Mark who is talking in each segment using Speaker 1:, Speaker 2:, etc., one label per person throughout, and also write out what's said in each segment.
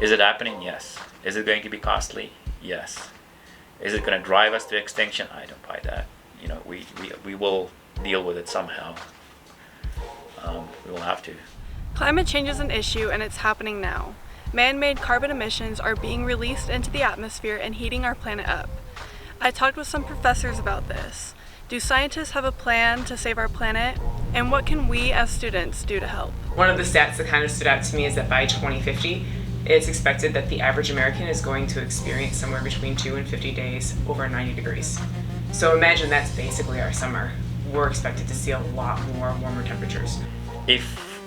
Speaker 1: Is it happening? Yes. Is it going to be costly? Yes. Is it going to drive us to extinction? I don't buy that. You know, we will deal with it somehow. We will have to.
Speaker 2: Climate change is an issue, and it's happening now. Man-made carbon emissions are being released into the atmosphere and heating our planet up. I talked with some professors about this. Do scientists have a plan to save our planet? And what can we as students do to help?
Speaker 3: One of the stats that kind of stood out to me is that by 2050, it's expected that the average American is going to experience somewhere between 2 and 50 days over 90 degrees. So imagine that's basically our summer. We're expected to see a lot more warmer temperatures.
Speaker 1: If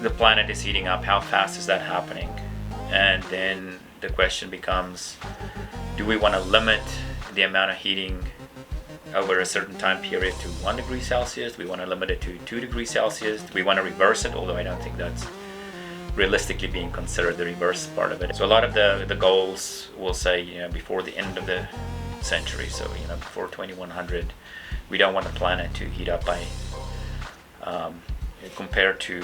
Speaker 1: the planet is heating up, how fast is that happening? And then the question becomes, do we want to limit the amount of heating over a certain time period to 1 degree Celsius? Do we want to limit it to 2 degrees Celsius? Do we want to reverse it? Although I don't think that's realistically being considered, the reverse part of it. So a lot of the goals will say, you know, before the end of the century, so, you know, before 2100, we don't want the planet to heat up by compared to,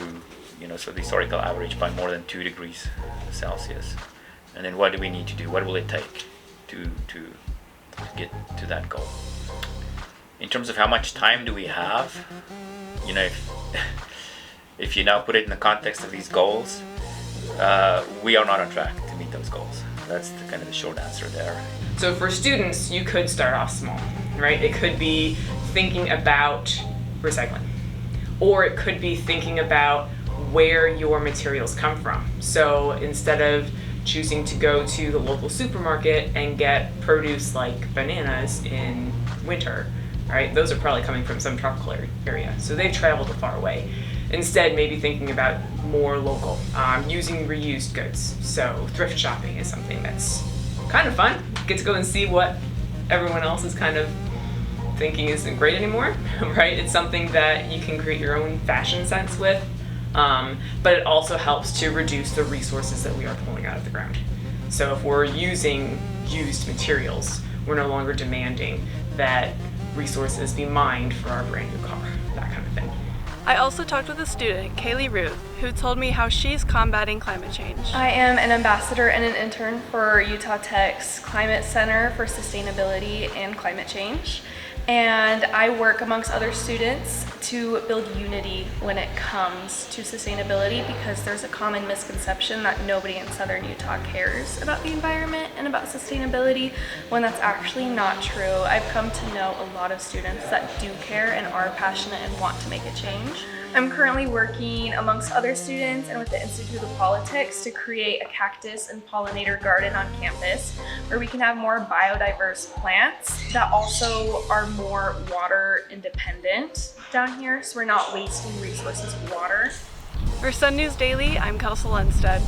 Speaker 1: you know, so the historical average by more than 2 degrees Celsius. And then what do we need to do? What will it take to get to that goal? In terms of how much time do we have, you know, if you now put it in the context of these goals, we are not on track to meet those goals. That's kind of the short answer there.
Speaker 3: So for students, you could start off small, right? It could be thinking about recycling, or it could be thinking about where your materials come from. So instead of choosing to go to the local supermarket and get produce like bananas in winter, right? Those are probably coming from some tropical area, so they've traveled a far away. Instead, maybe thinking about more local, using reused goods. So thrift shopping is something that's kind of fun. You get to go and see what everyone else is kind of thinking isn't great anymore, right? It's something that you can create your own fashion sense with, but it also helps to reduce the resources that we are pulling out of the ground. So if we're using used materials, we're no longer demanding that resources be mined for our brand new car, that kind of thing.
Speaker 2: I also talked with a student, Kaili Ruth, who told me how she's combating climate change.
Speaker 4: I am an ambassador and an intern for Utah Tech's Climate Center for Sustainability and Climate Change. And I work amongst other students to build unity when it comes to sustainability, because there's a common misconception that nobody in Southern Utah cares about the environment and about sustainability, when that's actually not true. I've come to know a lot of students that do care and are passionate and want to make a change. I'm currently working amongst other students and with the Institute of Politics to create a cactus and pollinator garden on campus where we can have more biodiverse plants that also are more water independent down here, so we're not wasting resources of water.
Speaker 2: For Sun News Daily, I'm Kelsa Lundstedt.